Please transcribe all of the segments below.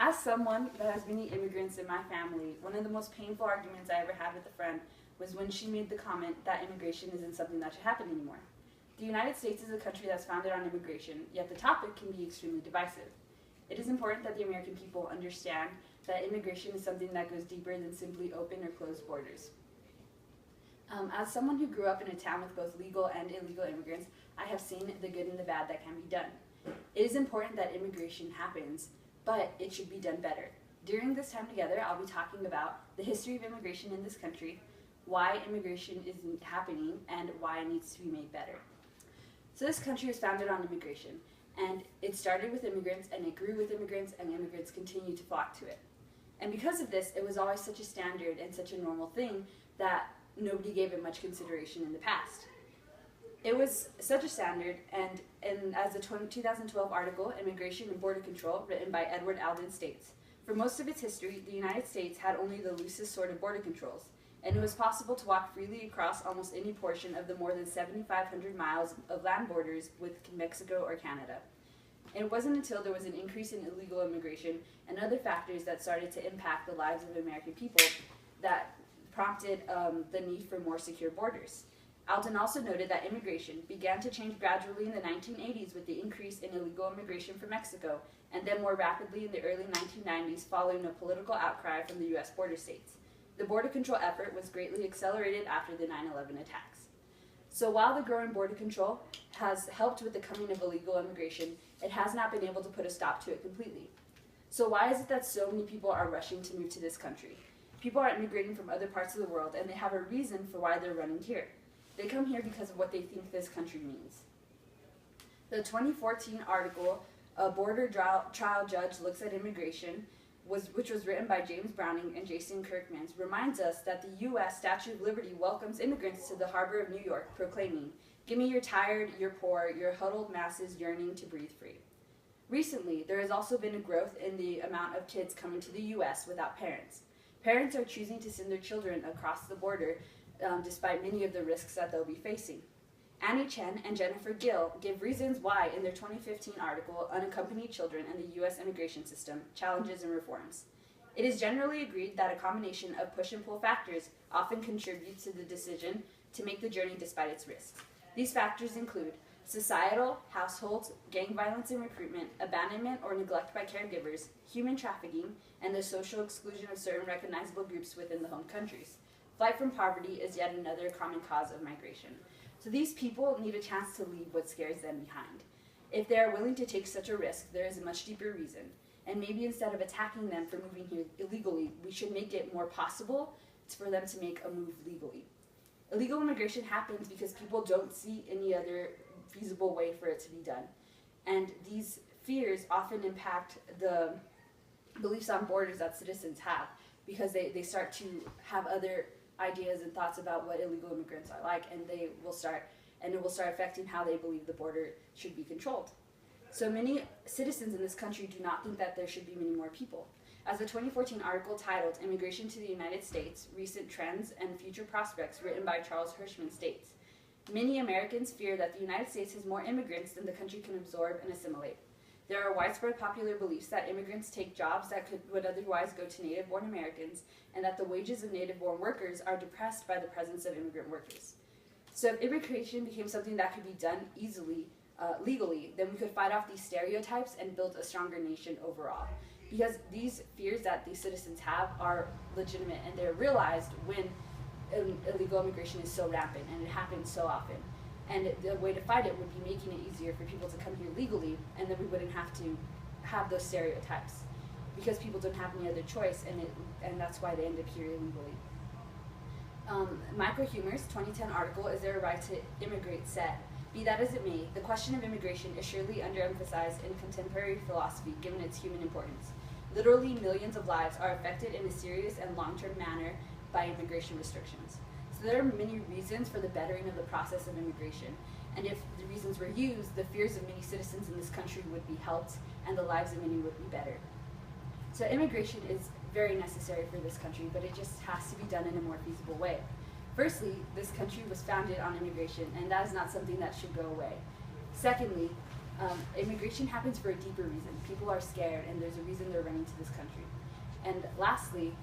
As someone that has many immigrants in my family, one of the most painful arguments I ever had with a friend was when she made the comment that immigration isn't something that should happen anymore. The United States is a country that's founded on immigration, yet the topic can be extremely divisive. It is important that the American people understand that immigration is something that goes deeper than simply open or closed borders. As someone who grew up in a town with both legal and illegal immigrants, I have seen the good and the bad that can be done. It is important that immigration happens, but it should be done better. During this time together, I'll be talking about the history of immigration in this country, why immigration isn't happening, and why it needs to be made better. So this country is founded on immigration, and it started with immigrants, and it grew with immigrants, and immigrants continue to flock to it. And because of this, it was always such a standard and such a normal thing that nobody gave it much consideration in the past. It was such a standard, and as the 2012 article, Immigration and Border Control, written by Edward Alden states, for most of its history, the United States had only the loosest sort of border controls, and it was possible to walk freely across almost any portion of the more than 7,500 miles of land borders with Mexico or Canada. And it wasn't until there was an increase in illegal immigration and other factors that started to impact the lives of American people that prompted the need for more secure borders. Alden also noted that immigration began to change gradually in the 1980s with the increase in illegal immigration from Mexico, and then more rapidly in the early 1990s following a political outcry from the U.S. border states. The border control effort was greatly accelerated after the 9/11 attacks. So while the growing border control has helped with the coming of illegal immigration, it has not been able to put a stop to it completely. So why is it that so many people are rushing to move to this country? People are immigrating from other parts of the world, and they have a reason for why they're running here. They come here because of what they think this country means. The 2014 article, A Border Trial Judge Looks at Immigration, which was written by James Browning and Jason Kirkmans, reminds us that the U.S. Statue of Liberty welcomes immigrants to the harbor of New York, proclaiming, "Give me your tired, your poor, your huddled masses yearning to breathe free." Recently, there has also been a growth in the amount of kids coming to the U.S. without parents. Parents are choosing to send their children across the border despite many of the risks that they'll be facing. Annie Chen and Jennifer Gill give reasons why in their 2015 article, Unaccompanied Children and the U.S. Immigration System, Challenges and Reforms. It is generally agreed that a combination of push and pull factors often contribute to the decision to make the journey despite its risks. These factors include societal, households, gang violence and recruitment, abandonment or neglect by caregivers, human trafficking, and the social exclusion of certain recognizable groups within the home countries. Flight from poverty is yet another common cause of migration. So these people need a chance to leave what scares them behind. If they are willing to take such a risk, there is a much deeper reason. And maybe instead of attacking them for moving here illegally, we should make it more possible for them to make a move legally. Illegal immigration happens because people don't see any other feasible way for it to be done. And these fears often impact the beliefs on borders that citizens have, because they start to have other ideas and thoughts about what illegal immigrants are like, and it will start affecting how they believe the border should be controlled. So many citizens in this country do not think that there should be many more people. As the 2014 article titled Immigration to the United States, Recent Trends and Future Prospects, written by Charles Hirschman, states, many Americans fear that the United States has more immigrants than the country can absorb and assimilate. There are widespread popular beliefs that immigrants take jobs that would otherwise go to native-born Americans, and that the wages of native-born workers are depressed by the presence of immigrant workers. So if immigration became something that could be done easily, legally, then we could fight off these stereotypes and build a stronger nation overall. Because these fears that these citizens have are legitimate, and they're realized when illegal immigration is so rampant and it happens so often. And the way to fight it would be making it easier for people to come here legally, and then we wouldn't have to have those stereotypes, because people don't have any other choice, and that's why they end up here illegally. Microhumor's 2010 article, Is There a Right to Immigrate, said, "Be that as it may, the question of immigration is surely underemphasized in contemporary philosophy given its human importance. Literally millions of lives are affected in a serious and long-term manner by immigration restrictions. So there are many reasons for the bettering of the process of immigration, and if the reasons were used, the fears of many citizens in this country would be helped, and the lives of many would be better." So immigration is very necessary for this country, but it just has to be done in a more feasible way. Firstly, this country was founded on immigration, and that is not something that should go away. Secondly, Immigration happens for a deeper reason. People are scared, and there's a reason they're running to this country. And lastly,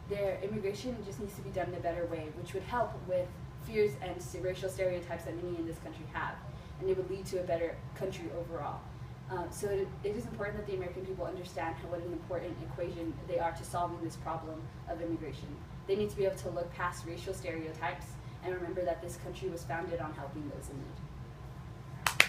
their immigration just needs to be done in a better way, which would help with fears and racial stereotypes that many in this country have, and it would lead to a better country overall. So it is important that the American people understand what an important equation they are to solving this problem of immigration. They need to be able to look past racial stereotypes and remember that this country was founded on helping those in need.